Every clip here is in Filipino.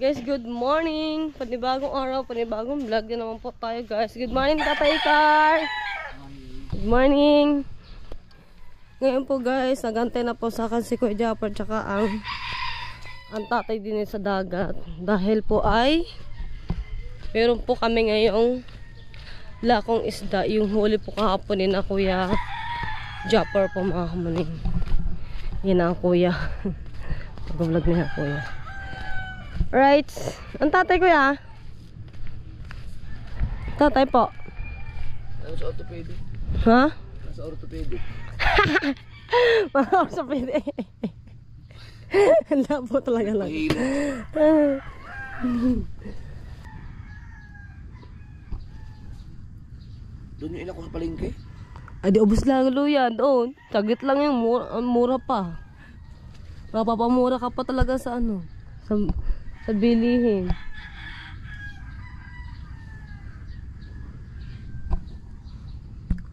Guys, good morning. Panibagong araw, panibagong vlog na naman po tayo, guys. Good morning, Tatay Car. Good morning. Ngayon po, guys, nagantay na po sa akin si Kuya Japper tsaka ang tatay din sa dagat. Dahil po ay meron po kami ngayong lakong isda. Yung huli po kahapon ni na Kuya Japper po, mga kamaning. Yan ang Kuya. Pag-vlog niya Kuya. Right. Ang tatay Kuya? Tatay po. Nasa orthopedic. Ha? Nasa orthopedic. Mga orthopedic. Ang labo talaga lang. Doon yung ilang ko sa palengke. Ay, di ubos lang luya doon. Saglit lang yung mura pa. Mapapamura ka pa talaga sa ano. Sa bilihin.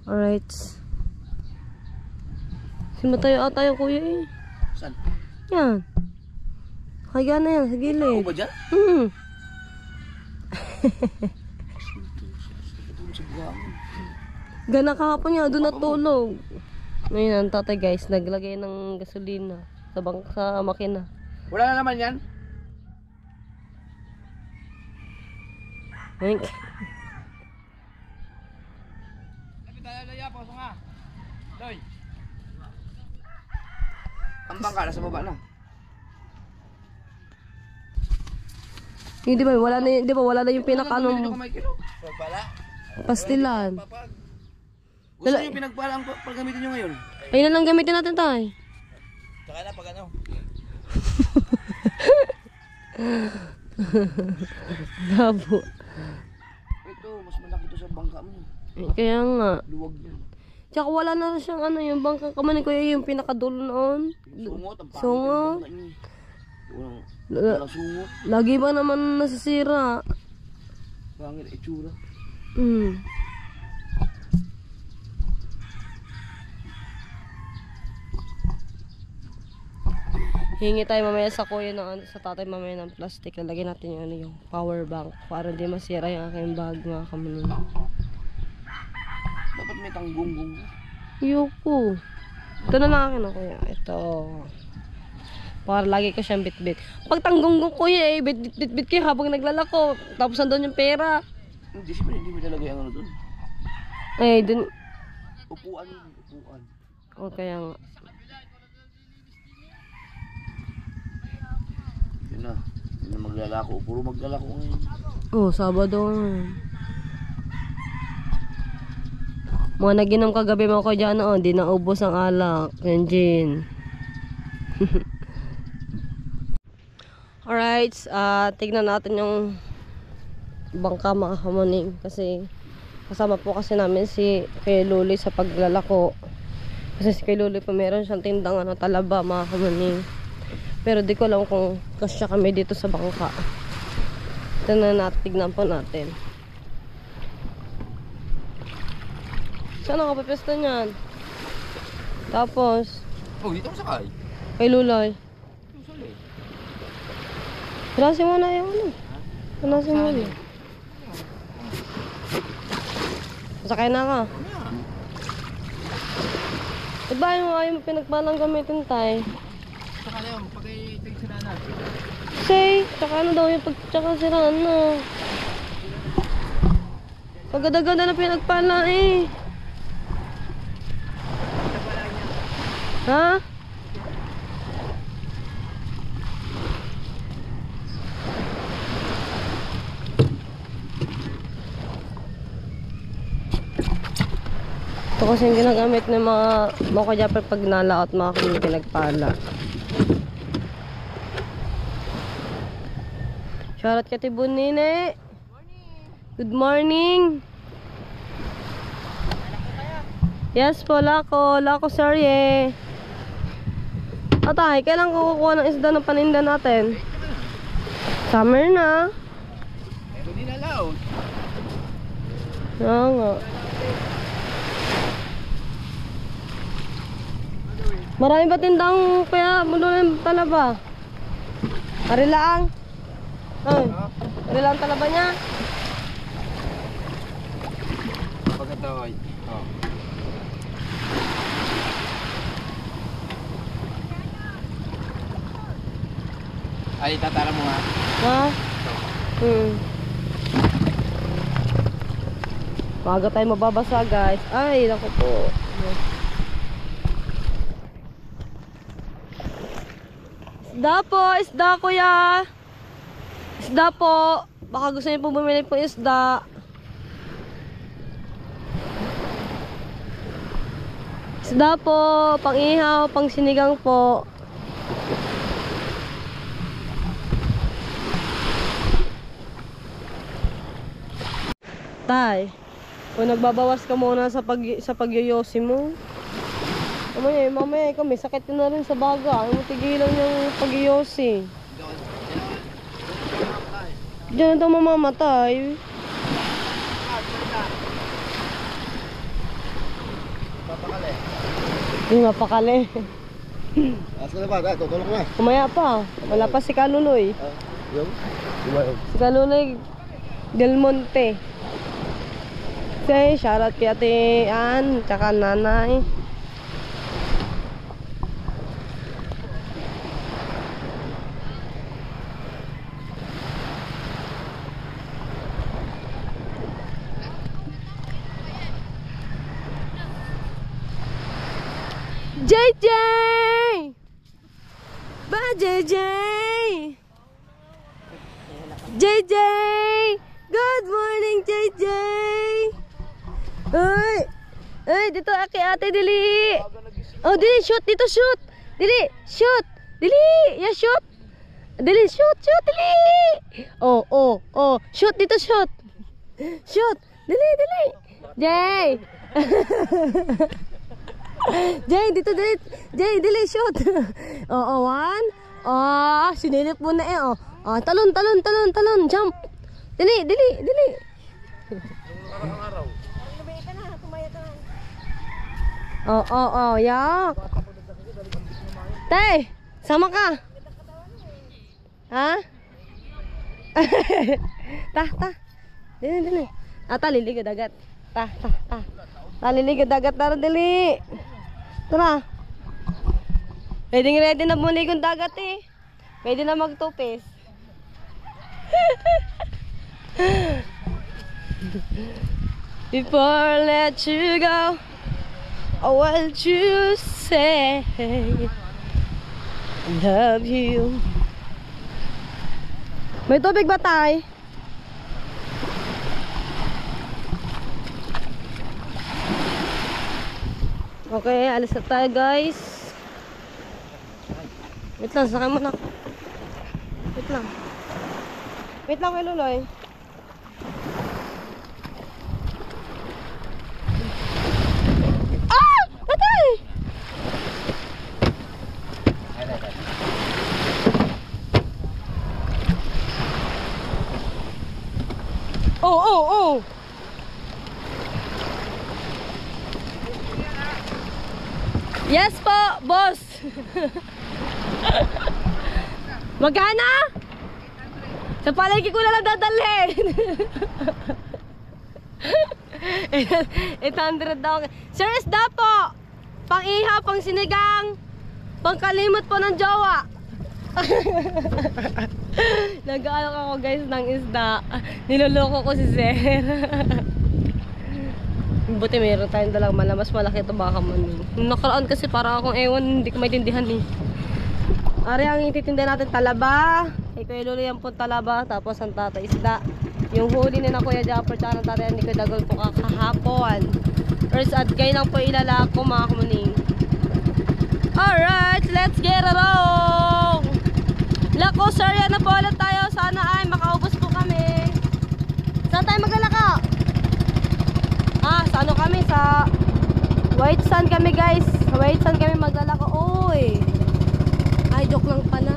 Alright. Simatayo ata yung kuya eh. Saan? Yan. Kaya na yan, sa gilid. Ako ba dyan? Gana kahapon niya, doon natulog. Ngayon ang tatay guys, naglagay ng gasolina sa makina. Wala na naman yan? Thank you. Lapit tayo laya, pasok nga. Doy. Ang bangka, nasa baba na. Hindi ba, wala na, di ba, wala na yung pinaka-ano Pagpala? pastilan. Gusto nyo yung pinagpala ang paggamitin nyo ngayon? Ayun na lang gamitin natin tayo. Saka na pag ano? Labo. Ito, mas malaki ito sa bangka mo. Kaya nga. Luwag yan. Tsaka wala na siyang ano, yung bangka kamanin ko yung pinakadulo noon. Sungot, ang pangit Sungot. yung bangka nyo. Walang sungot. Lagi ba naman nasisira? Pangit, itsura. Hingi tayo mamaya sa kuya sa tatay mamaya ng plastic. Lalagyan natin yung, yung power bank para hindi masira yung aking bag, mga kamanin. Dapat may tanggunggong. Yuko. Ito na lang akin, kuya. Ito. Para lagi ko siyang bit-bit. Pag tanggunggong kuya bit-bit kayo habang naglalako. Tapos nandun yung pera. Hindi, siyempre hindi mo talaga yung ano doon. Ay, dun. Upuan yun, upuan. O, kaya nga. Yun na. Yun na maglalako. Puro maglalako ngayon. Oh, Sabado. Mga naginom kagabi mga ko dyan, di naubos ang alak. Yung gin. Alright, tignan natin yung bangka, mga kamaning. Kasi kasama po kasi namin si Kuya Luli sa paglalako. Kasi si Kuya Luli pa meron siyang tindang talaba, mga kamaning. Pero di ko alam kung kasya kami dito sa bangka. Ito na tignan po natin. Saan ako papesto niyan? Tapos Oh, dito ko sakay. kay Luloy. Panasin mo na yung ano. Panasin mo na. Masakay na ka. Ba't ba ayaw mo pinagpalang gamitin tayo? Saka na yun, pag-i-tig sila na. Say, tsaka ano daw yung tsaka siraan na. Pagada-gada na pinagpala eh. Ha? Ito kasi yung ginagamit ng mga kajapper pag nalaot, mga kami pinagpala. Shoutout ka Tibon Nine. Good morning. Yes po, Lako sorry. Atay, kailan ko kukuha ng isda ng paninda natin? Summer na. Pero di nalaw. Oo nga. Marami ba tindang kaya mulo ng talaba? Ari lang. Ay, ano lang talaba niya? Pagkataoy. Oh. Ay, tatara mo nga. Ha? Bago tayo mababasa guys. Ay, naku po. Isda po, isda kuya. Isda po. Baka gusto niyo po bumili po isda. Isda po, pang ihaw, pang sinigang po. Tay, kung nagbabawas ka muna sa pagyoyosi mo. Mamaya ikaw may sakit na rin sa baga. Ano mo tigilan yung pagyoyosi? Diyan na daw mamamatay. Papakali. Yung mapakali. Alas ka na ba? Tutulog ko na. Kumaya pa. Wala pa si Kaluloy. Yung? Si Kaluloy Del Monte. Say, shoutout kay Ate Ann, tsaka nanay. JJ! Ba JJ! JJ! Good morning, JJ! Ay! Ay, dito aki ate, dili! Oh, dili, shoot! Dito, shoot! Dili, shoot! Dili! Yeah, shoot! Dili, shoot! Shoot! Dili! Oh! Shoot! Dito, shoot! Shoot! Dili! Jay! Jay, dito, dili! Jay, dili, shoot! One! Sinilip mo na eh, oh! Talon! Jump! Dili! Yak. Tay, sama ka. Ha? Ta. Dili. Liligod dagat. Ta. Liligod dagat tara dili. Tara. Ready na buligod dagat eh. Pwede na magtupis. Before I let you go, I want you to say I love you. May tubig ba tay? Okay, alis na tayo guys. Wait lang, sakay mo na. Wait lang kay Luloy. Oh. Yes po, boss. Magkano? Sa palengke ko na lang dadalhin. 800 daw. Sir, isda po. Pang iha, pang sinigang, pang kalimot po ng jowa. Nag-aalok ako guys ng isda. Niloloko ko si Sir. Buti meron tayong dalang mala. Mas malaki ito baka man eh. Nung nakaraan kasi para akong ewan, hindi ko maintindihan eh. Ari ang ititinda natin talaba. Kuya Lolo yan po talaba. Tapos ang tata isda. Yung huli na Kuya Japper tsaka ng tatay ni Kuya Dagol po kakahapon. First at kayo lang po ilalako mga kumuning. Alright, let's get it on! Lako sir, yan na po ulit tayo. Sana ay makaubos po kami. Saan tayo maglalaka? Sa ano kami? Sa White Sand kami guys. Sa White Sand kami maglalaka. Uy! Ay, joke lang pala.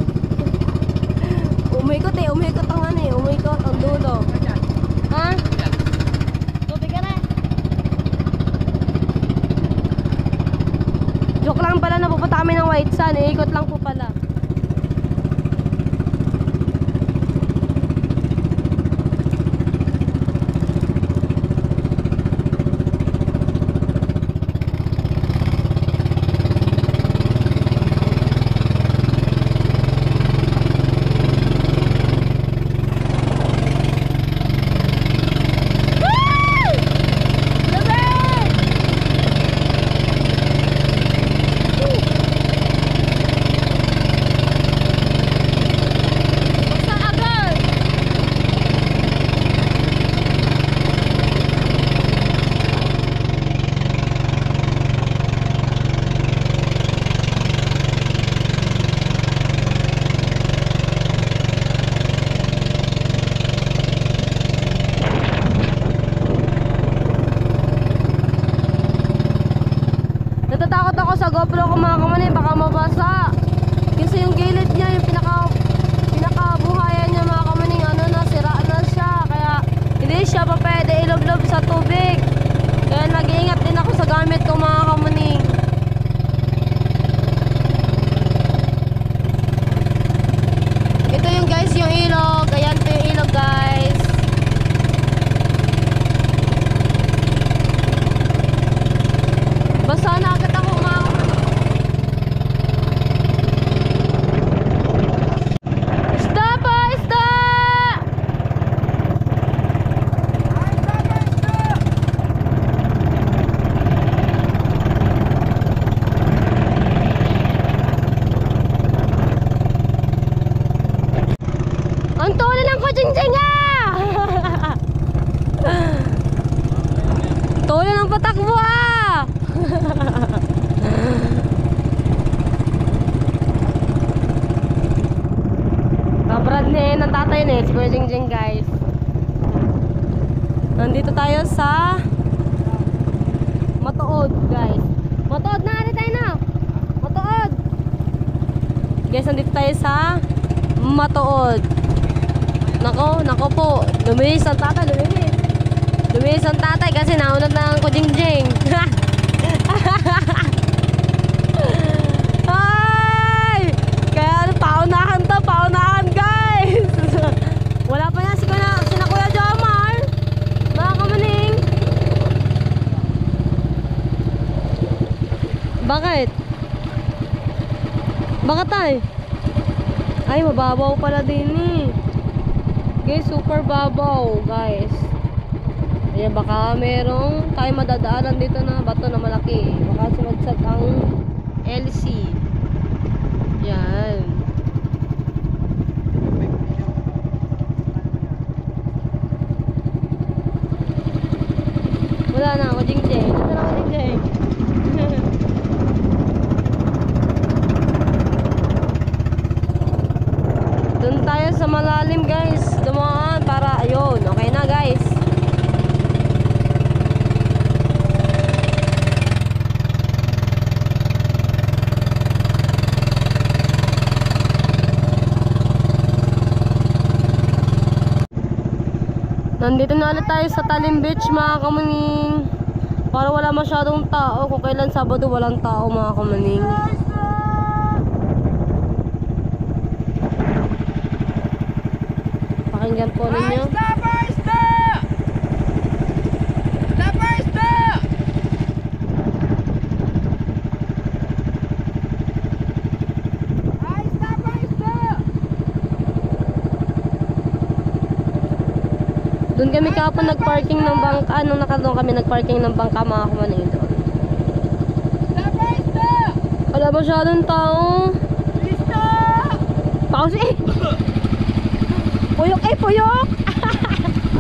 Umikot ang ano eh. Umikot ang dulo. Ha? Tubig ka na. Joke lang pala na pupunta kami ng White Sand. Ikot lang po pala. naka-GoPro ko mga kamaning, baka mabasa. Kasi yung gilid niya, yung pinakabuhayan niya mga kamaning, ano na, sira na siya. Kaya hindi siya pa pwede iloblob sa tubig. Kaya nag-iingat din ako sa gamit ko mga kamaning. Ito yung guys, yung ilog. Ayan po yung ilog guys. Basta na agad ako mga kamaning. Isda po! Isda! Ang tuloy lang ko, Jingjing ah! Tuloy lang patakbo ah! Kabrad ni ng tatay ni, si Kuya Jingjing guys. Nandito tayo sa Matuod guys. Matuod na, ano tayo na? Matuod! Guys, nandito tayo sa Matuod. Nako po. Luminis ang tatay, luminis. Luminis ang tatay kasi naunod na ang Kujingjing. Ay! Kaya paunahan to, paunahan guys. Wala pa yan sina Kuya Jomar. Mga kamaning. Bakit? Bakit tay? Ay, mababaw pala din eh. Guys, super babaw guys. Ayan, baka merong tayo madadaanan dito na bato na malaki. Baka sumagsag ang LC. Yan. Wala na ako, Jingjing. Wala na ako, Jingjing. Doon tayo sa malalim guys. Dumaan para ayun. Okay na guys. Nandito na ulit tayo sa Talim Beach mga kamaning. Para wala masyadong tao. Kung kailan Sabado walang tao mga kamaning. Pakinggan po ninyo. Doon kami kapon nagparking ng bangka. Nung nakadong kami nagparking ng bangka mga kamaning doon. Wala masyadong tao. Pause eh! Puyok eh, puyok!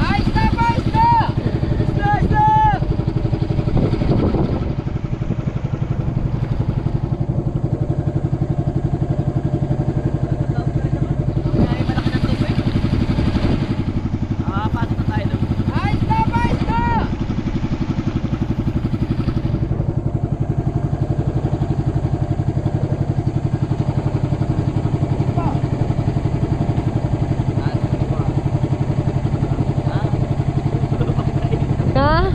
Ay, stop! Ay, stop! Stop! Stop! Pasok na tayo doon. Ay, stop! Ay, stop! Ha?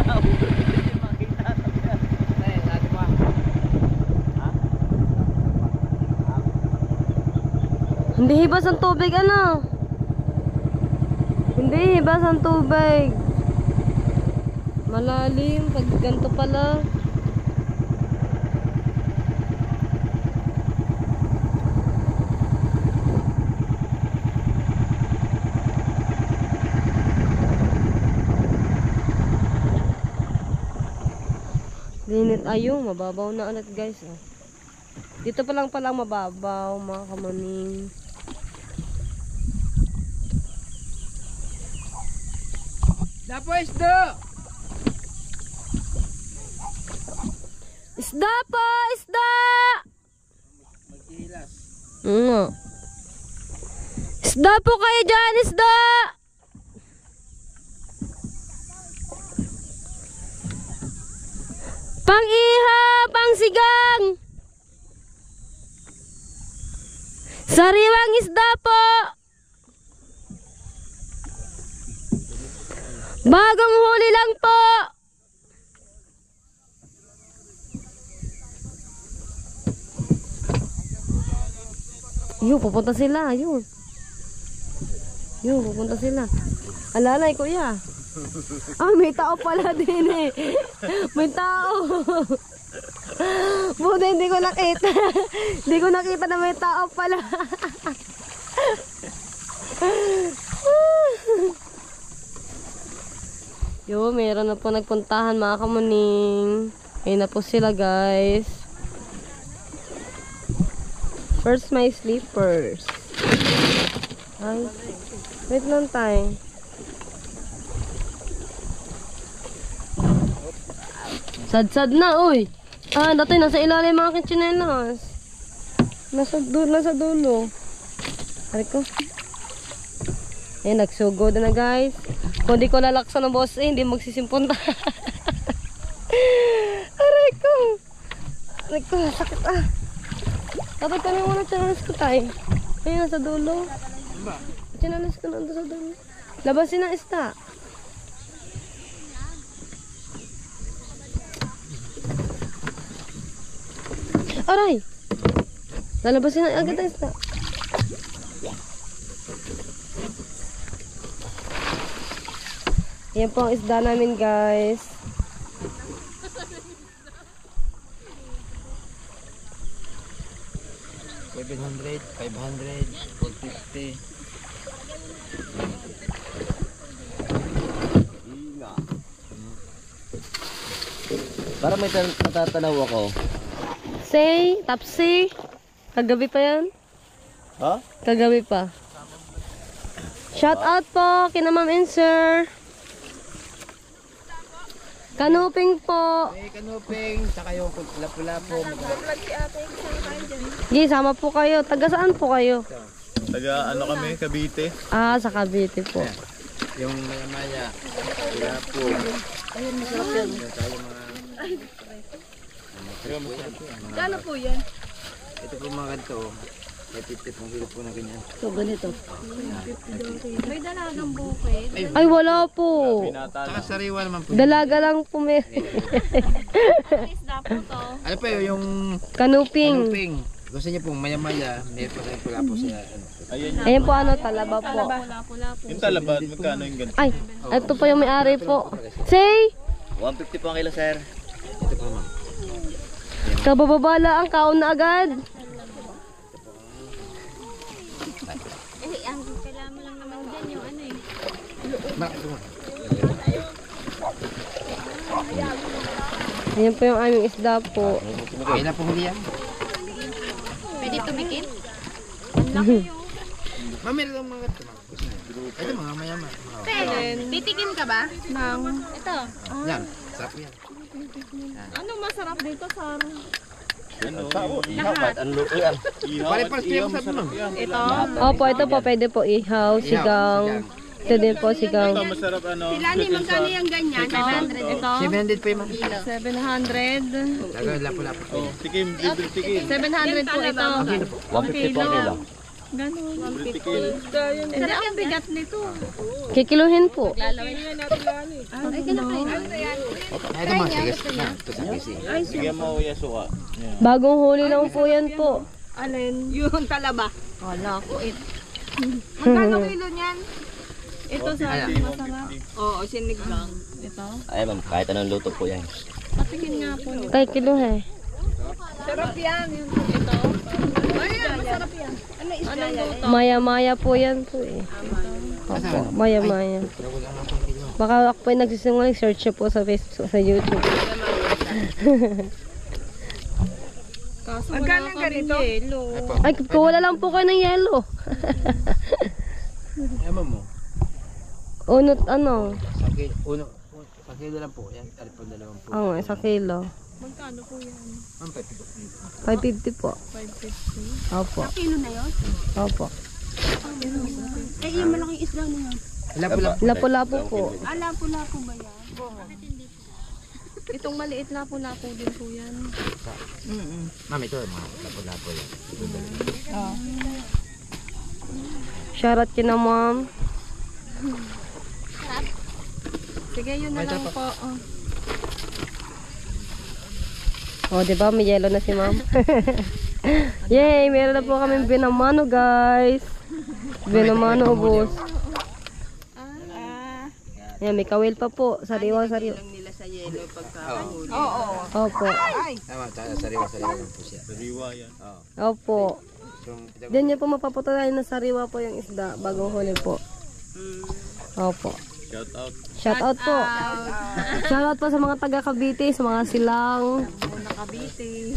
Hindi hibas ang tubig ano? Hindi hibas ang tubig. Malalim pag ganito pala. Linit ayun, mababaw na ulit guys. Oh. Dito pa lang palang mababaw mga kamaning. Dapo isda! Isda po! Isda! Magkilas. Isda po kayo dyan! Isda! Pang-iha! Pang-sigang! Sariwang isda po! Bagong huli lang po! Yun, pupunta sila. Yun. Yun, pupunta sila. Alalay, kuya. Ah, may tao pala din eh. May tao. Buti hindi ko nakita. Hindi ko nakita na may tao pala. Yo, meron na po nagpuntahan mga kamuning. Ayun na po sila guys. First my slippers. Ay, wait lang tayo. Sad-sad na, uy. Ah, dati nasa ilalim mga aking tsinelas. Nasa dulo. Hari ko. Ayan, nagsugod na guys. Kung di ko lalaksan ng boss, hindi magsisimpon ta. Aray ko. Aray ko, sakit ah. Dapat kami muna tsinelas ko tayo. Ayan, nasa dulo. Tsinelas ko nandun sa dulo. Labasin ang ista. Aray! Lalabasin na agad ang isda. Ayan po ang isda namin guys. $700, $500, $450. Para may natatanaw ako. Say, Tapsi. Kagabi pa yan? Ha? Kagabi pa. Shout out po kina Ma'am and Sir. Kanuping po. May kanuping, saka yung lapu-lapu. Sige, sama po kayo. Taga saan po kayo? Taga ano kami, Cavite. Ah, sa Cavite po. Yung maya-maya. Lapu. Ayun, masarap yan. Kano po yan? Ito po mga ganito. May 50 pong kilo po na ganyan. So, ganito. May dalagang bukid. Ay, wala po. Saka sariwa naman po. Dalaga lang po may. Isda po to. Ano pa yun, yung Kanuping. kanuping. Gusto niyo pong maya-maya. May pula po sa ano. Ayan Ayan po ano, talaba po. Pula po. yung talabad, magkano yung ganito? Ay, ito pa yung may-ari po. Say, 150 po ang kilo, sir. Ito po, ma'am. kabababala ang kaon na agad. Ang kailangan mo lang naman dyan yung ano eh. Bakit ito mo? Ayan po yung aming isda po. Kaya na po huli yan. Pwede tumikin? Ang laki yung... Ma'am, meron lang mga ito, ma'am. Ito mga maya-maya. Titikin ka ba? Nang... Ito. Yan, sarap yan. Ano masarap dito, Sar? Ano? Pare-pares kayo sa ma'am. Ito. Opo, ito po pwede po ihaw, sigang. Ito din po sigang. Ito masarap ano. Lani, magkano yung ganyan? 700. Ito. 700 po yung ma'am. 700. Talaga, lapu-lapu po. Oh, tikim, libre tikim. 700 po ito. 150 po ang kilo. Ganun. Libre tikim. Hindi, ang bigat nito. Kikiluhin po. Ay, kinakain. Ito mga sigas na. Ito sa PC. Sige mo, Kuya Suka. Yan. Bagong huli lang po yan po. Alin? Yung talaba. Wala ko it. Magkano kilo niyan? Ito sa masarap. Oo, sinig lang. Ito. Ay ma'am, kahit anong luto po yan. Patikin nga po. Kay kiluhe. Sarap yan. Yung ito. Ay, masarap yan. Ano isda yan? Maya-maya po yan po eh. Opo, maya-maya. Baka ako po yung nagsisinungaling, search nyo po sa Facebook, sa YouTube. Kaso wala kaming yelo. Ay, kuwala lang po kayo ng yelo. Ewan mo. Unot ano? Sa kilo lang po. Yan, alip po 2 po. Oo, isa kilo. Magkano po yan? Ma'am, 550 po. 550. Opo. Kilo na yun? Opo. Eh, yung malaking isda na yun. lapu-lapu. Lapu-lapu po. Lapu-lapu ba yan? Itong maliit lapo-lapo din po yan. Ma'am, ito mga lapo-lapo yan. Shoutout ka na, ma'am. Sige, yun na lang po. Oh, di ba? May yellow na si ma'am. Yay! Meron na po kami binamano, guys. Binamano, ubos. Ayan, may kawil pa po. Sariwa-sariwa. Nila sa yelo pagkakahuli. Oo. Opo. Tama, sariwa-sariwa lang po siya. Sariwa yan. Opo. Diyan niyo po mapapatunayan na sariwa po yung isda bagong huli po. Opo. Shout out. Shout out po. Shout out po sa mga taga Cavite, sa mga silang. Nakabiti.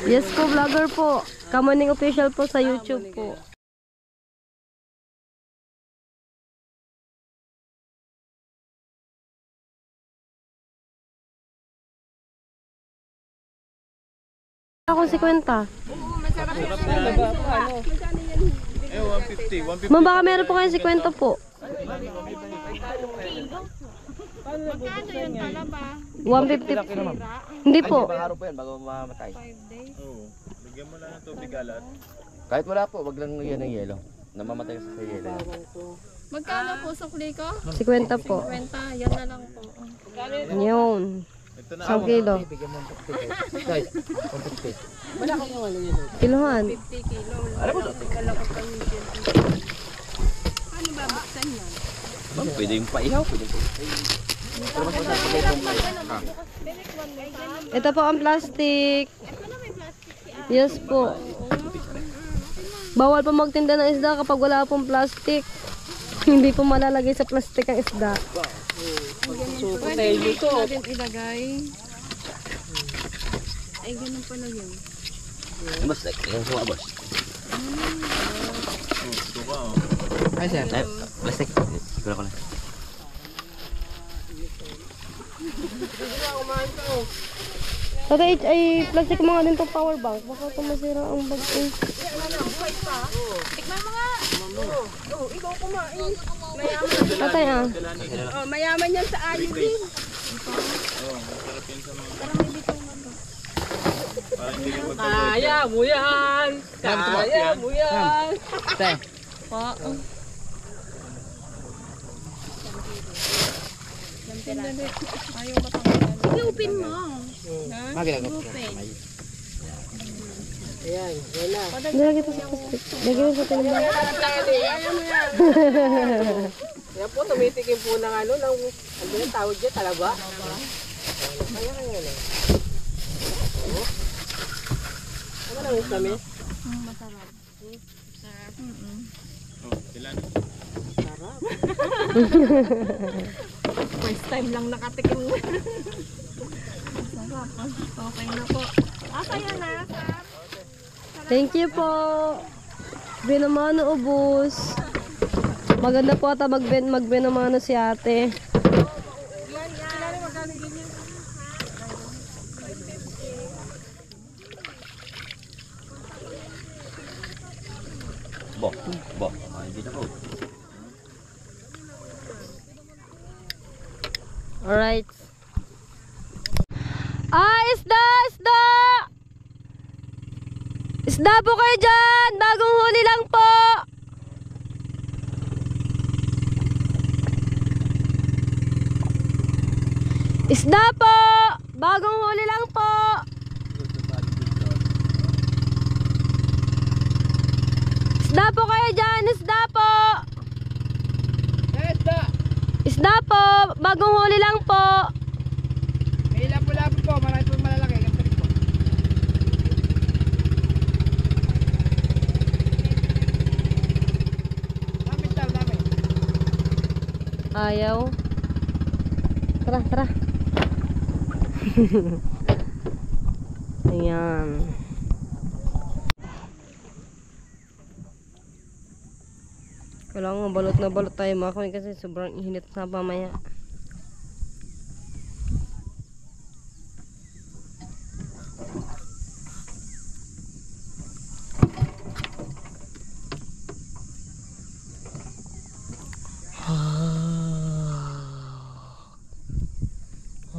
Yes po, vlogger po. Kamaning official po sa YouTube po. Ako si Kwenta. Eh, 150. 150. Ma'am, baka meron po kayo si Kwenta po. 150. Hindi po. Araw po yan bago mamatay. Oo. Bigyan mo lang ng tubig alat. Kahit wala po, wag lang yan ng yelo. Namamatay kasi sa yelo. Magkano po sukli ko? Si Kwenta po. 50. Yan na lang po. Yun. Ito na. 1 kilo. Bigyan mo 50. Guys, 150. Kiluhan. 50 kilo. Ano ba? Ano ba buksan yan? Ma'am, pwede yung paihaw. Pwede yung Ito po ang plastic. Yes po. Bawal po magtinda ng isda kapag wala pong plastic. Hindi po malalagay sa plastic ang isda. Pwede dito natin ilagay. Ay, ganun pala yun. Boss, yung suwa, boss. Ito ka, oh. Ay, sir. Ay, plastic. Siguro ko lang. Tatay, ay plastic mga din to power bank. Baka ito masira ang bag ko. Tikman mo nga. Ikaw kumain. Tatay ah. Oh, mayaman yan sa iodine. Oo, masarap yan sa mga... Parang hindi ka magkaboy. Kaya mo yan. Kaya mo yan. Te. Ayaw matanggalan. Igupin mo. Magkano ko? Lagay ito sa plastic. Lagay mo sa tinimba. Ayaw mo yan. Yan po, tumitikim po ng ano yung tawag dyan, talaba. Kaya kaya lang. Ano lang yung kami? Oh, ilan? First time lang nakatikim. Sarap. Okay na po. Kaya na, sir. Thank you po. Binamano ubos. Maganda po ata magbinamano si ate. Bo. Hindi na po. Alright. Isda! Isda! Isda po kayo dyan! Bagong huli lang po! Isda po! Bagong huli lang po! Isda po kayo dyan! Isda po! Isda po! Bagong huli lang po! May lapo-lapo po, marami po malalaki. Ganito rin po. Dami daw, dami. Ayaw. Tara, tara. Ayan. Kailangan balot na balot tayo mga kunin kasi sobrang init na pamaya.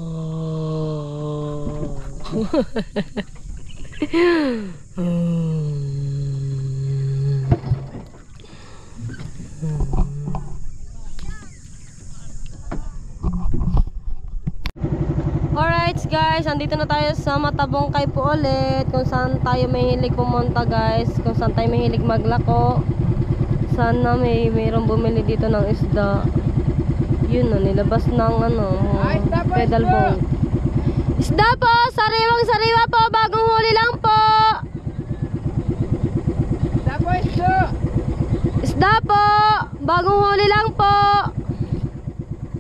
Oh. Alright guys, andito na tayo sa Matabongkay po ulit. Kung saan tayo mahilig pumunta guys. Kung saan tayo mahilig maglako. Sana mayroong bumili dito ng isda. Yun na, nilabas ng pedal boat. Isda po! Sariwang sariwa po! Bagong huli lang po! Isda po, isda! Isda po! Bagong huli lang po!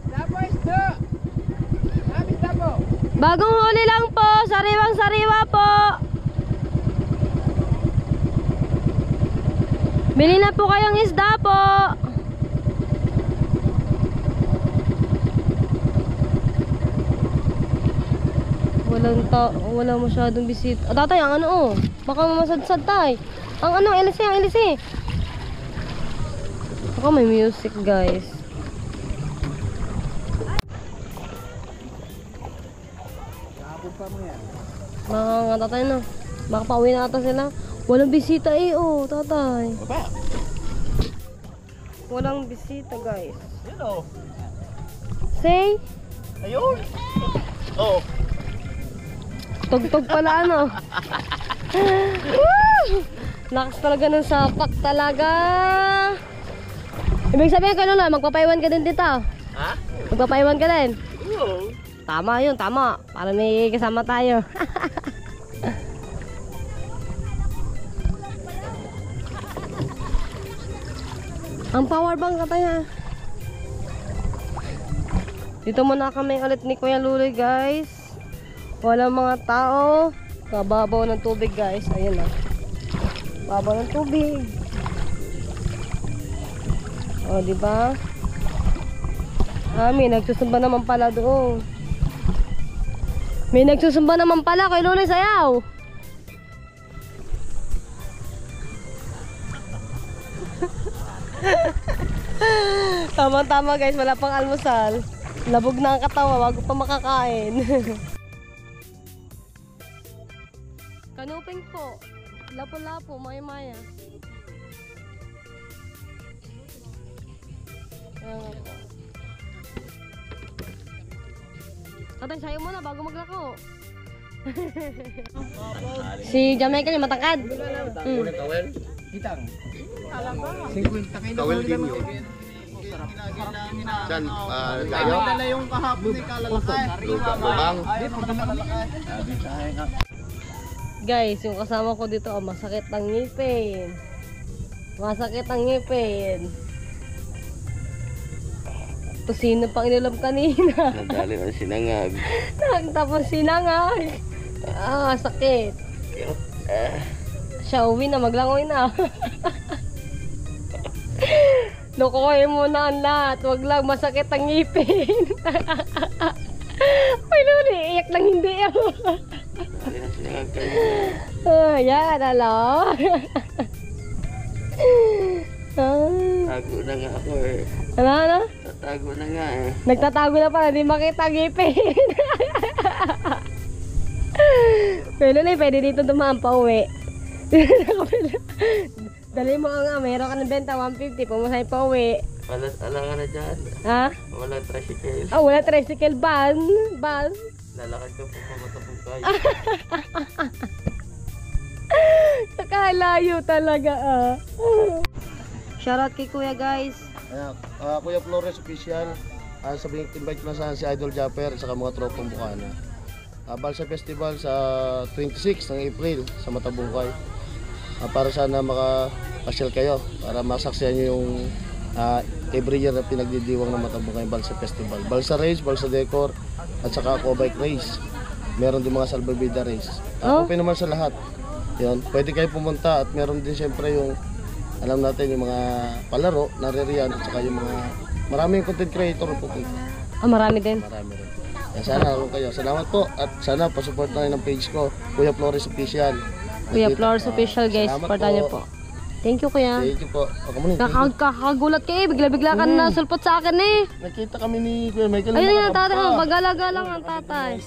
Isda po, isda! Isda po! Bagong huli lang po! Sariwang sariwa po! Bili na po kayong isda po! Wala masyadong bisita. Tatay, ang ano baka mamasadsad tay. Ang LC, ang LC. Baka may music guys. Baka nga tatay na. Baka pauwi na ata sila. Walang bisita tatay. Walang bisita guys. Yun o. Say? Ayun. Oh. Tugtog pala Woo! Lakas talaga ng sapak talaga. Ibig sabihin ka Lola, magpapaiwan ka din dito. Ha? Magpapaiwan ka din. Oo. Tama yun, tama. Para may kasama tayo. Ang power bank kataya. Dito muna kami ulit ni Kuya Luloy guys. Walang mga tao. Kababaw ng tubig guys. Ayun na. Babaw ng tubig. O, diba? May nagsusumba naman pala doon. May nagsusumba naman pala kay Luloy sayaw. Tama-tama guys, wala pang almusal. Labog na ang katawa, wag pa makakain. Kanuping po. Lapo-lapo, maya-maya. Tatay, sayo muna bago maglako. Si Jamaica yung matangkad. Kitang. 50 kayo. Kawel din yun. Diyan, tayo. Dala yung kahapon ni kalalakay. Lubang. Guys, yung kasama ko dito, masakit ang ngipin. Masakit ang ngipin. Tosino pang inilam kanina. Nadali ang sinangag. Tapos sinangag. Sakit. Siya uwi na, maglangoy na. Lukoy mo na ang lahat. Wag lang masakit ang ngipin. Ay, Luli, iyak lang hindi. Nadali ang sinangag kayo. Yan, alo. Tago na nga ako eh. Ano? Tatago na nga eh. Nagtatago na pala, hindi makita ang ngipin. Pero na, pwede dito dumaan pa uwi. Dali mo nga, meron ka ng benta, 150, pumasay pa uwi. Wala nga na dyan. Ha? Wala tricycle. Wala tricycle, bus. Lalakad ka po pamatapong kayo. Nakalayo talaga Shoutout kay Kuya guys. Kuya Flores Official. Sabihin invite mo sa si Idol Japper sa mga tropang Bukana. Balsa Festival sa 26 ng April sa Matabongkay. Para sana makapasyal kayo para masaksihan nyo yung every year na pinagdidiwang ng Matabongkay Balsa Festival. Balsa Race, Balsa Decor at saka Aqua Bike Race. Meron din mga Salvavida Race. Open naman sa lahat. Yun, pwede kayo pumunta at meron din siyempre yung alam natin yung mga palaro, naririyan at saka yung mga maraming content creator po. Marami din. Marami rin. Kaya sana ako kayo. Salamat po at sana pasupport na rin ng page ko, Kuya Flores Official. Kuya Flores Official guys, supportan niyo po. Thank you Kuya. Thank you po. Ako muna. Kakagulat kayo, bigla-bigla ka na sulpot sa akin eh. Nakita kami ni Kuya Michael. Ayun nga tatay, bagalaga lang ang tatay.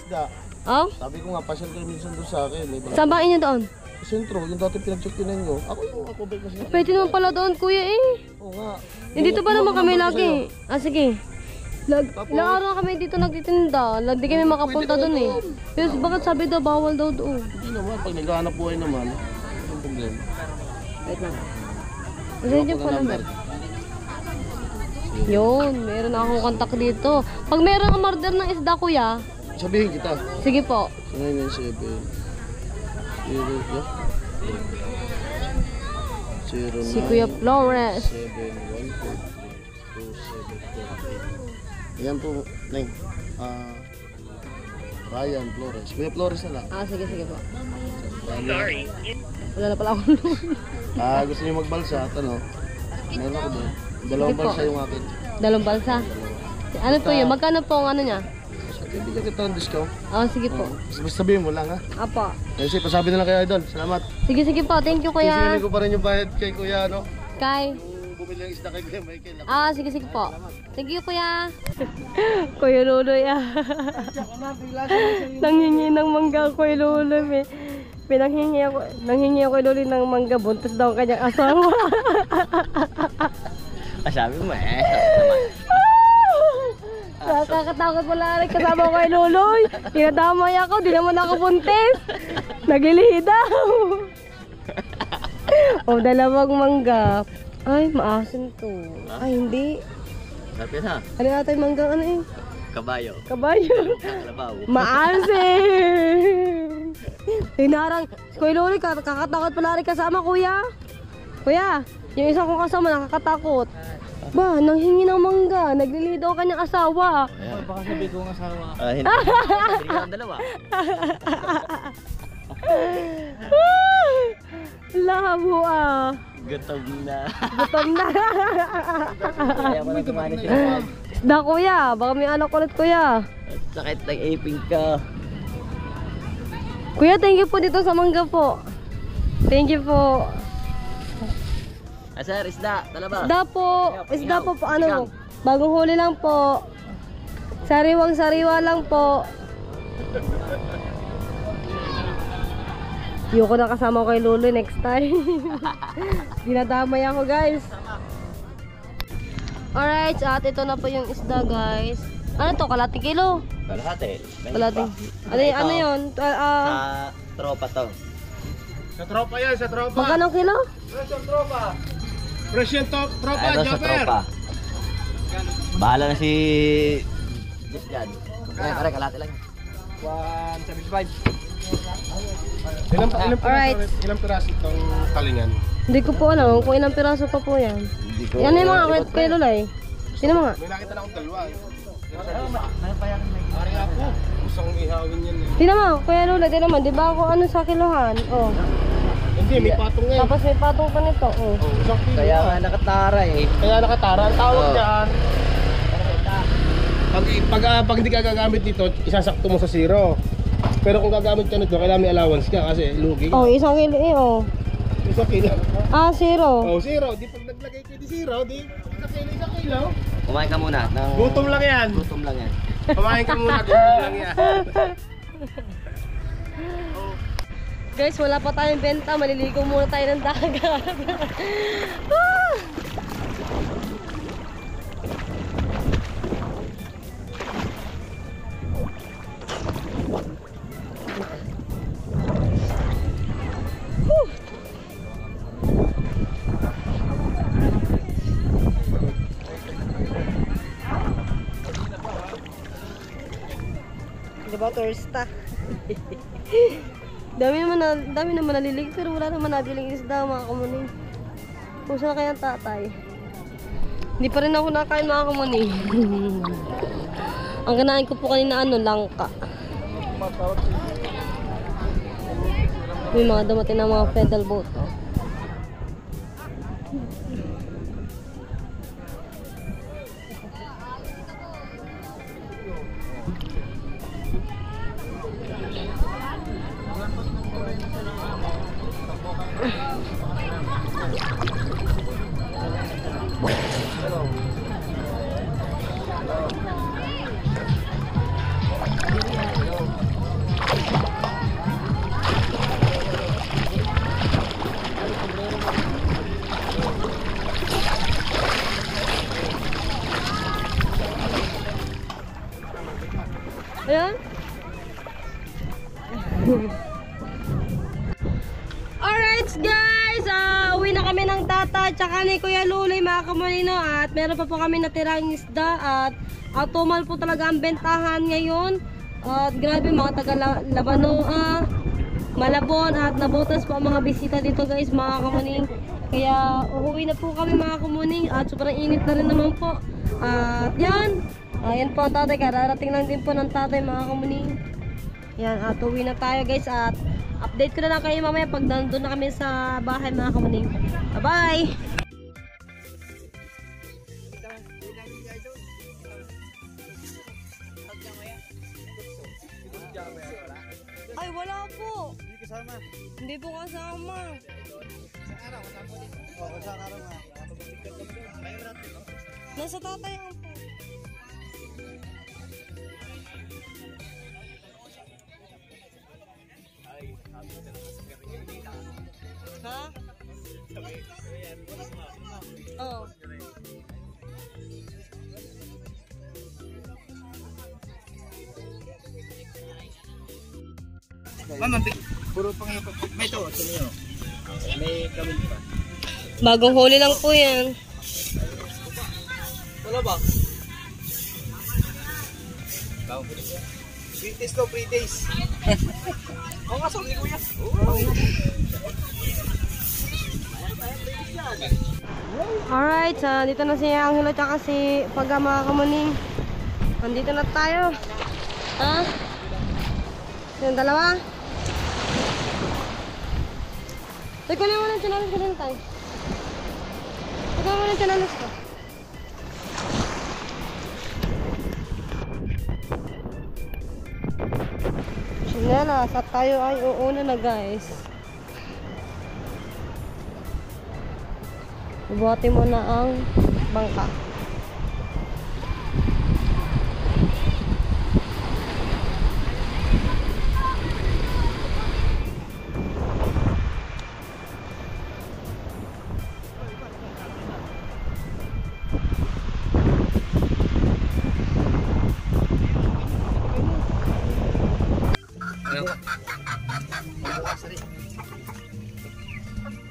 Oh? Sabi ko nga, pasyal kayo minsan doon sa akin. May Saan ba inyo doon? sentro, yung dati pinag-check-inan nyo. Ako ba kasi? Pwede naman pala doon, kuya eh. Oo nga. Dito pa naman kami Bumabalik lagi. Ah, sige. Ilang araw na kami dito nagtitinda. Hindi kami makapunta doon eh. Pero bakit sabi daw bawal daw doon? Hindi naman, pag naghahanap buhay naman, anong problema? Wait lang. Kasi dyan pa naman. Yun, meron na akong kontak dito. Pag meron ang order ng isda, kuya, Sabihin kita. sige po. 997 Si Kuya Flores. 7142748. Ayan po, Neng. Ryan Flores. Kuya Flores na lang. Ah, sige po. Wala na pala akong Gusto niyo magbalsa at ano? Meron ako doon. Dalawang Sige po. balsa yung akin. dalawang balsa. Ano po yun? Magkano po ang ano niya? Bigyan kita ng discount. Ah, sige po. Basta sabihin mo lang ha. Apo. Kasi pasabi na lang kay Idol. Salamat. Sige po. Thank you, kuya. Sisingilin ko pa rin yung bayad kay Kuya, no? Kay. Yung bumili ng isda kay Kuya Michael. Ah, sige po. Thank you, kuya. Kuya Luloy ah. Nanghingi ng mangga Kuya Luloy eh. Nanghingi ako kay Luloy ng mangga, buntis daw ang kanyang asawa. Sabi mo Nakakatakot pala rin kasama ko kay Luloy. Tinadamay ako, di naman ako buntis. Nagilihi daw. O, dalawang mangga. Ay, maasin to. Ay, hindi. Sabi na, Ano yata yung manggang ano eh? kabayo. Kabayo. Kalabaw. Maasin! Tinarang, Kuya Luloy, kakatakot pala rin kasama, kuya. Kuya, yung isa kong kasama nakakatakot. Ba, nanghingi ng mangga, naglilihi daw kanyang asawa. Baka sabi ko ng asawa. Hindi. Hindi ang dalawa. Labo ah. Gutom na. Gutom na. Kaya mo na kumain siya. Da kuya, baka may anak ulit kuya. Sakit ng iping ka. Kuya, thank you po dito sa mangga po. Thank you po. Sir, isda. Talaba. Isda po, ano, bagong huli lang po. Sariwang-sariwa lang po. Ayoko na kasama ko kay Lolo next time. Dinadamay ako, guys. Alright, at ito na po yung isda, guys. Ano to? Kalati kilo? Kalahati. Kalati. Ano yun? Sa tropa to. Sa tropa yan, sa tropa. Magkano kilo? Sa tropa. Presyon tropa, Ano sa Jobber. tropa? Bahala na si Jess dyan. Kaya kalahati lang. 175. Alright. Ilang piraso itong talingan? Hindi ko po alam kung ilang piraso pa po yan. Hindi ko. Yan yung mga kay Lulay. Sino mga? May nakita na akong dalawa. Ari ako. Gustong ihawin yan eh. Di naman, Kuya Lula, di naman. Di ba ako ano sa kilohan? Oh. Hindi, may patong nga eh. Tapos may patong pa nito. Oh. Oh, isang kilo. Kaya nga nakatara eh. Kaya nakatara. Ang tawag Oo. dyan. Pag hindi ka gagamit dito, isasakto mo sa zero. Pero kung gagamit ka nito, kailangan may allowance ka kasi lugi ka. Oh, isang kilo eh, oh. Isang kilo. Ah, zero. Oh, zero. Di pag naglagay ka di zero, di isang kilo. Kumain ka muna. Gutom lang yan. Gutom lang yan. Kumain ka muna, gutom lang yan. Guys, wala pa tayong benta. Maliligo muna tayo ng dagat. Ah! Diba, tursta? Dami naman nalilig pero wala naman nabiling isda mga kamuning. Kung saan kaya ang tatay? Hindi pa rin ako nakain mga kamuning. Ang kanain ko po kanina langka. May mga dumating na mga pedal boat. Oh. Ayan. Alright guys, uwi na kami ng tata tsaka ni Kuya Luloy mga kamalino at meron pa po kami natirang isda at tumal po talaga ang bentahan ngayon at grabe mga taga Labanoa, Malabon at nabutas po ang mga bisita dito guys mga kamaning. Kaya uuwi na po kami mga kamaning at sobrang init na rin naman po at yan, yan po ang tatay, kararating lang din po ng tatay mga kamaning. Yan at uwi na tayo guys at update ko na lang kayo mamaya pag nandun na kami sa bahay mga kamaning. Bye-bye! Ay, wala po! Hindi kasama? Hindi po kasama. Sa araw, kasama din? Oo, sa araw nga. Nasa tatay ang po. Ha? Oo. Mama, puro pang may to, sa niyo. May kamil pa. Bagong huli lang po yan. Wala ba? Bagong huli ko. Pre-taste to, pre-taste. Oo nga, sabi ko yan. Alright, dito na si Angelo tsaka si Paga mga kamuning. Nandito na tayo. Ha? Yung dalawa? Teka lang mo ng chinalis ko din tayo. Teka mo ng chinalis ko. Chinelas at tayo ay uuna na guys. Ibuhati mo na ang bangka.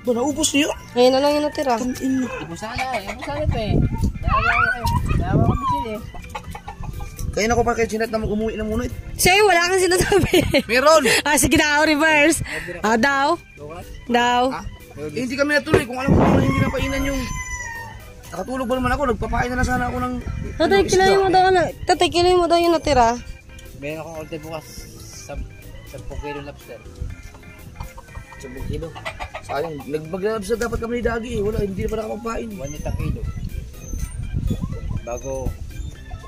Ba, naubos niyo? Ngayon na lang yung natira. Ibusan ito eh. Naawa kami sila eh. Kaya na ko pa kay Chinat na umuwi na muna. Sa'yo, wala kang sinasabi. Meron! Sige na, reverse. Daw. Daw. Hindi kami natuloy. Kung alam ko naman hindi napainan yung... Nakatulog ba naman ako? Nagpapain na sana ako ng... Tatay, kiloy mo daw yung natira. Meron akong order bukas 10 kilo lobster. 10 kilo. Sayang, nagmaglabs na dapat kami ni Dagi eh. Wala, hindi na pa nakakapain. 1 kilo. Bago...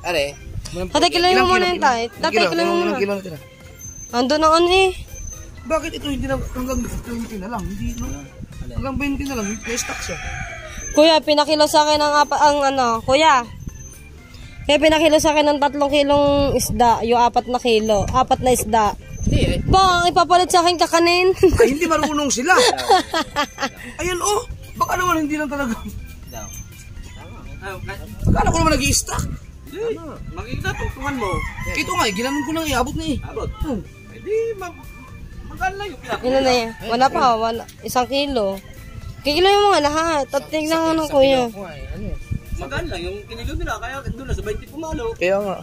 Are, Tatay, kiloy mo muna yung tayo. Tatay, kiloy mo muna. Ilang kilo natin ah? Ando na on eh. Bakit ito hindi na hanggang 20 na lang? Hindi no? Hanggang 20 na lang, may stock siya. Kuya, pinakilo sa akin kuya. Kaya pinakilo sa akin ng 3 kilong isda, yung 4 na kilo. 4 na isda. hindi eh. Bang, ipapalit sa akin kakanin. Ay, hindi marunong sila. Ayan oh, baka naman hindi lang talaga. Daw. Akala ko naman nag-i-stock. Makikita, tungtungan mo. Ito nga, ginanon ko lang iabot na eh. Abot. Hindi, magkano lang yung pinaka. Yun na yan. Wala pa, 1 kilo. Kilo yung mga lahat. At tignan mo ng kuya. Magkano lang yung kinilo nila, kaya doon na sa 20 pumalo. Kaya nga.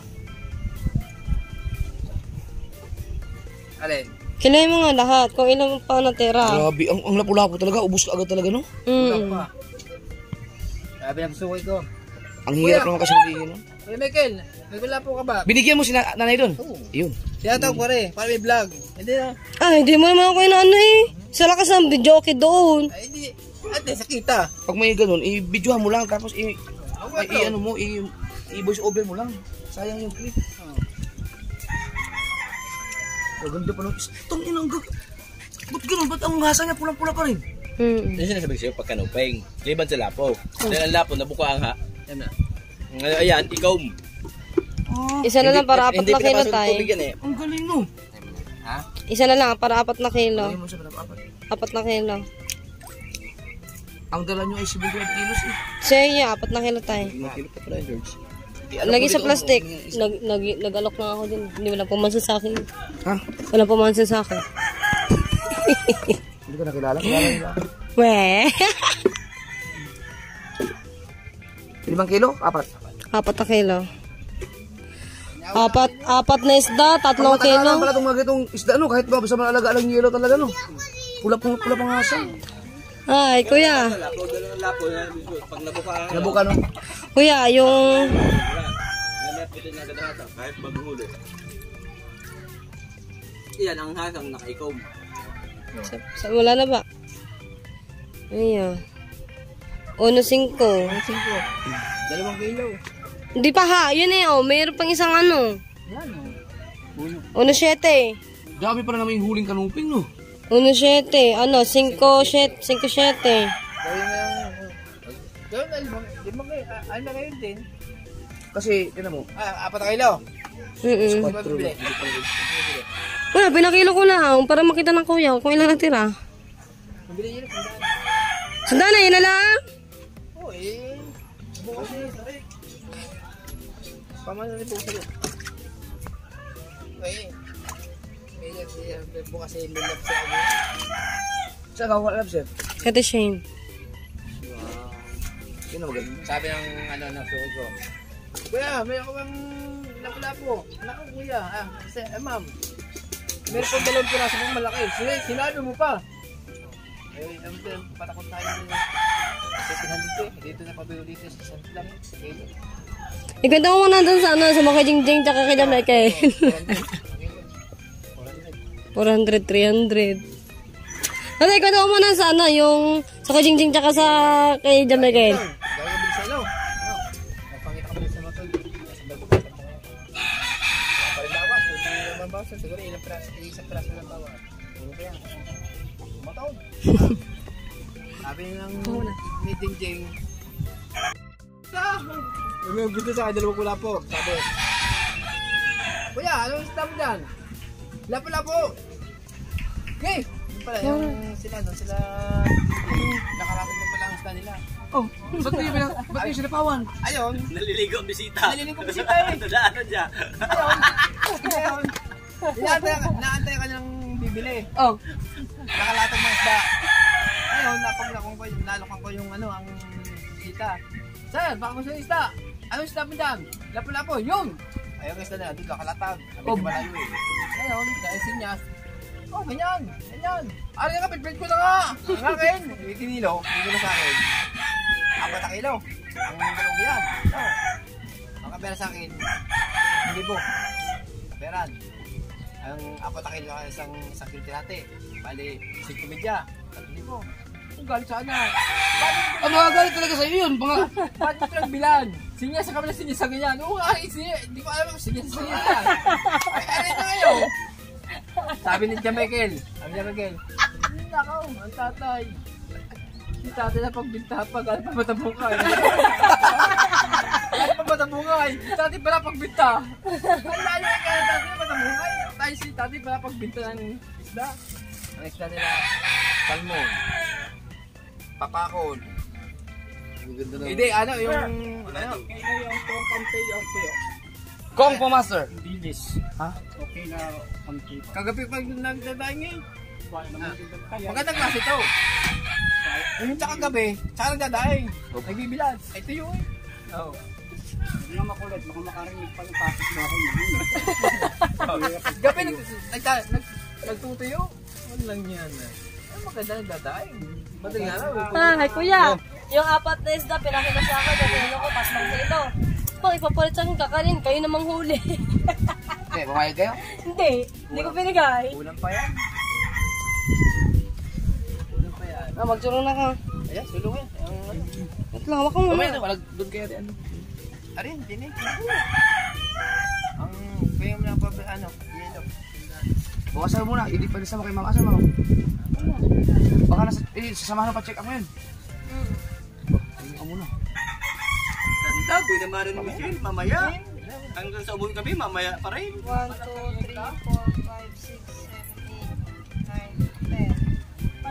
Alin? Kilo yung mga lahat. Kung ilang pa natira. Grabe, ang lapu-lapu talaga. Ubus ka agad talaga, no? Sabi na gusto ko ito. Ang hirap naman kasi hindi, no? Hey Michael, may wala po ka ba? Binigyan mo si nanay doon? Oo. Yun. Tinatawag ko rin, para may vlog. Hindi na. Ay, hindi mo naman ako inaano eh. Sa lakas ng video okay doon. Ay, hindi. Ate, sakita. Pag may ganun, i-videohan mo lang. Tapos i-voice over mo lang. Sayang yung clip. Maganda pa nung itong inang gag... Ba't ganun? Ba't ang hasa niya pulang-pula pa rin? Ano sinasabi sa'yo pagkanupeng? Liban sa lapo. Dahil ang lapo nabuka ang ha. Ayan, ikaw. Isa na lang para 4 Hindi na kilo pinapasok ng tayo. tubig yan eh. Ang galing, no? Isa na lang para 4 na kilo. Galing mo siya, apat. 4 na kilo. Ang dala nyo ay 75 kilos eh. Siya, 4 na kilo tayo. Makilip ka pala yun, George. Lagi sa plastic. Nag-alok na ako din. Hindi wala pumansin sa akin. Ha? Wala pumansin sa akin. Hindi ko nakilala. Kilala. Weh. 5 kilo? 4. 4 na kilo. Apat na isda, 3 kilo. Ang pala itong mga itong isda, no? Kahit ba, basta malaga lang yelo talaga, no? Pula pang asa. Ay, kuya. Lapo, dalawang lapo. Pag nabuka ang Nabuka, no? Kuya, yung... kahit maghuli. Iyan ang hasang naka-ikaw. Wala na ba? Ayan. 1.5. 2 kilo. Hindi pa ha, yun eh, oh. Mayroon pang isang ano. Yan, 1.7. Dami pa na naman yung huling kanumping, no? 1.7. Ano, 5.7. Gawin mo yung... Limang kayo. Ano na kayo din? Kasi, tinan mo. 4 kilo. Wala, pinakilo ko lang para makita ng kuya kung ilan natira. Mabili nyo na. Sanda na, yun na lang. Oo eh. Bukas eh. Sorry. Paman na rin bukas eh. Bukas eh. Lulap sa ako. Saan ka wala, sir? Kati Shane. Yun na maganda. Sabi ng nasuot ko. Kuya, may ako bang lapo-lapo. Naku kuya. Ma'am. Meron pong 2 piraso pong malaki. Sinabi mo pa. Patakot tayo nila. Kasi pinandito eh. Dito na pabilo dito sa isang lang. Ikwento mo muna dun sa ano, sa mga Jingjing tsaka kay Jamaica. 400, 300. Kasi ikwento mo muna sa ano, yung sa kay Jingjing tsaka sa kay Jamaica. Gawin mo sa ano? Napangita ka mo sa matol. Sa bago. Palibawas. Mabawasan. Siguro isang praso lang bawas. Puro ba yan? Mataon. Sabi ng meeting Jing. Yung gusto sa akin, 2 kulapo. Sabi. Kuya, anong stop dyan? Lapo-lapo. Okay. Yung pala, yung sila nakarating na pala ang stand nila. Oh, ba't kayo sinapawan? Ayun. Naliligo ang bisita. Naliligo ang bisita eh. Nadaanan niya. Ayun. Naantay ka ng bibili. Oh. Nakalatag ng isda. Ayun, nalokan ko yung ano, ang isda. Sir, baka gusto yung isda. Anong isda mo dyan? Lapo-lapo, yun! Ayun, isda na, dito nakalatag. Sabi ko malayo eh. Ayun, dahil sinyas. Oh, ganyan. Ari nga, bitbit ko na nga. Ang akin. Kinilo sa akin. 4 na kilo. Ang dalawang yan. Ang kapera sa akin, 1,000. Kaperan. Ang 4 na kilo isang kilo tirate. Bali, 5 medya. 3,000. Ang galit sana. Ang magagalit talaga sa'yo yun. Bakit ito nagbilan? Sinyas sa kabila, sinyas sa ganyan. Oo nga, hindi ko alam kung sinyas yan. Ay, ano ito ngayon? Sabi ni Jamichael. Nakaw, ang tatay. Si tatay na pagbinta pag ano pa matabungkay. Ano pa matabungkay? Si tatay pala pagbinta. Ang layo ay kaya tatay na matabungkay. Tayo si tatay pala pagbinta ng isda. Ang isda nila, salmon, papakol. Hindi, ano yung... yung kampay yung kuyo. Kong po, master. Bilis. Ha? Okay na kampay. Kagabi pag nagdadaing eh. Magandang klase ito. Yung tsaka gabi, tsaka nagdadaing. Nagbibilad. Ito yun. Oo. Hindi nga makulit. Baka makarinig pa yung pasok na ako. Gabi nagtutuyo. Ano lang yan eh. Maganda nagdadaing. Ba't nga na? Hi kuya. Yung 4 na isda, pinakita sa akin. Gagawin ako, 3 kilo. Pag ipapalit sa akin kakanin, kayo namang huli. Eh, bumayad kayo? Hindi ko pinigay. Ulam pa yan. Magsulong na ka. Ayan, sulungin. Ito lang, wak mo muna. Wala doon kayo rin. Arin, tinig. Ang kaya mo lang pa, ano, yelo. Bukas mo muna, hindi pwede sama kay mama. Asan mama? Baka sasamahan pa check up mo yun. Tingin ka muna. Ganda, pwede marin ni Michelle, mamaya. Hanggang sa umuwi kami, mamaya pa rin. 1, 2, 3, 4, 5, 6, 7, 8, 9, 10.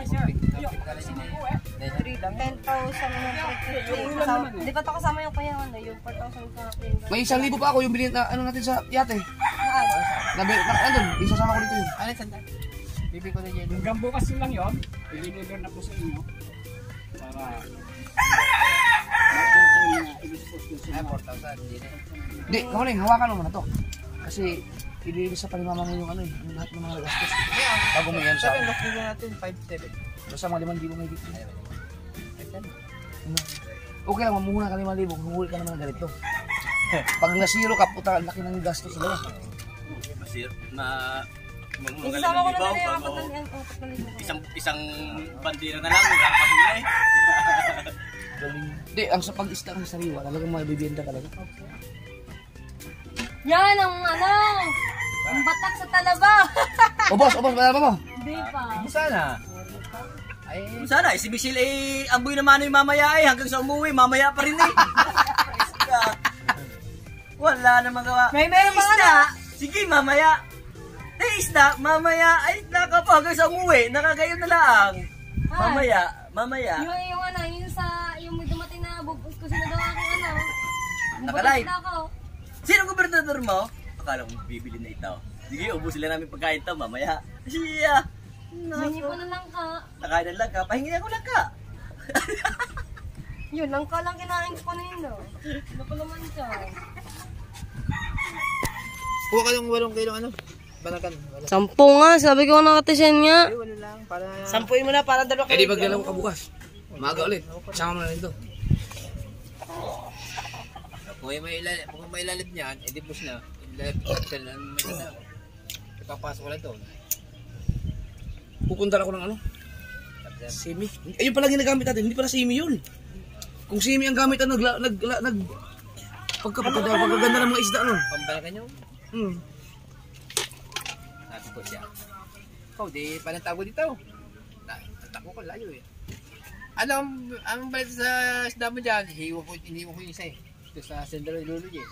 Di ba ito kasama yung kaya ano, yung 4,000 ka claim? May 1,000 pa ako yung bilhin na ano natin sa yate. Andun, isasama ko dito yun. Ano sanda? Bibig ko na dyan. Hanggang bukas lang yun, i-deliver na po sa inyo para Ay, 4,000. Hindi, kamuling, hawakan mo na to. Kasi, ililibis sa palimama mo yung ano eh, yung lahat ng mga gastos. Bago mo yan sa akin. Sabi, lock natin 5,700. Basta mga 5,000 may dito. Okay lang, mamuhuna ka 5,000, huhuli ka naman ng ganito. Pag nasiro ka, puta, laki ng gastos nila. Isasama ko na lang yung apat na Isang bandera na lang, wala pa huli. Hindi, ang sa pag-isda ng sariwa, talagang mabibenta talaga. Yan ang ano! Ang batak sa talaba! Boss, wala pa mo? Hindi pa. Sana. Sana, si Michelle amboy naman yung mamaya hanggang sa umuwi, mamaya pa rin Wala na magawa. Meron pa nga. Sige, mamaya. Isda, mamaya. Ay, isda ka pa hanggang sa umuwi. Nakagayon na lang. Mamaya. Yung ano, yung may dumating na bubus ko sila daw ako ano. Nakalive. Bubus ako. Sino gobernador mo? Akala ko bibili na ito. Sige, ubus sila namin pagkain to mamaya. Siya. Hingi po na lang ka. Nakain na lang ka. Pahingi ako lang ka. Yun, lang ka lang kinain ko na yun, no? Ano pa naman siya? Kuha ka ng 8 kilo ano? Banakan. 10 nga, sabi ko nakatisen nga. Ay, wala lang, para... Sampuin mo na para dalawa Eh di magdalaw ka bukas. Maaga ulit. Sama mo na dito. Kung may ilalim niyan, edi push na. Ilalim na. Ipapasok ko lang doon. Pupunta ako ng ano? Simi. Ayun pala ginagamit natin, hindi pala simi yun. Kung simi ang gamit ano, pagkaganda ng mga isda nun. Pambalakan nyo? Sabi ko siya. Ikaw, di panatago dito. Tatakbo ko layo eh. Ano ang balit sa isda mo dyan? Iniwan ko yung isa eh. Ito sa Central Iluluji.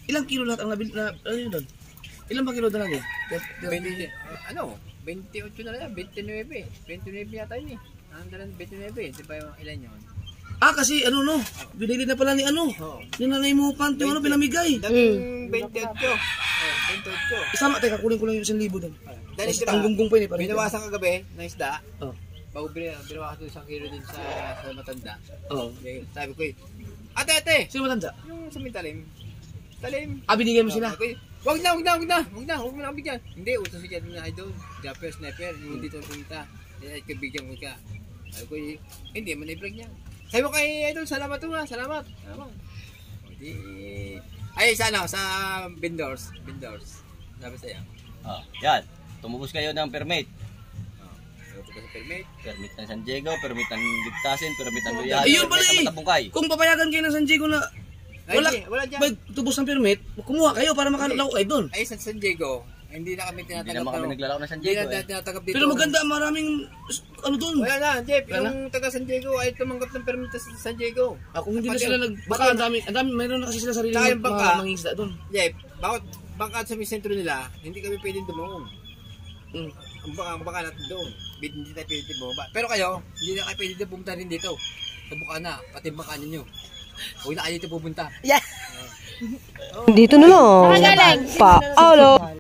Ilang kilo lahat ang nabili na, ano yun doon? Ilang ba kilo talaga eh? 28 na lang, 29 yata yun eh. Ang dalang 29, di ba yung ilan yun? Ah, kasi ano no, binili na pala ni ano, ni Nanay mo panto, ano, pinamigay. Dating 28. 28. Isama, teka, kunin ko lang yung 1,000 doon. Dahil tanggunggong pa yun eh. Binawasan kagabi ng isda. Bago binawasan doon 1 kilo din sa matanda. Sabi ko eh, ate! Sino matanda? Yung sa may talim. Ah, binigay mo sila? Wag na bigyan. Hindi, utos siya na idol. Japper, sniper, yung dito pumunta. Ay, kabigyan mo ka. Sabi ko, hindi, manay-vlog niya. Sabi ko kay idol, salamat. Ay, sana, sa vendors. Sabi sa'yo. Yan. Tumubos kayo ng permit. Permit ng San Diego, permit ng Ligtasin, permit ng Luyado, ayun pala permit ng Matabungkay. Kung papayagan kayo ng San Diego na wala dyan. Tubos ng permit, kumuha kayo para makalako kayo doon. Ay, sa San Diego, hindi na kami tinatanggap. Hindi naman kami naglalako ng San Diego tinatanggap dito. Pero maganda, maraming ano doon. Wala na, Jeff. Yung taga San Diego ay tumanggap ng permit sa San Diego. Kung hindi na sila baka ang dami, mayroon na kasi sila sarili ng mga mangingisda doon. Jeff, bakit bangka sa may sentro nila, hindi kami pwedeng dumawong. Ang baka natin doon. Hindi tayo pwede bumaba. Pero kayo, hindi na kayo pwede pumunta rin dito. Sa Bukana, pati bangka ninyo. Huwag na kayo dito pupunta. Dito na lang. Paolo.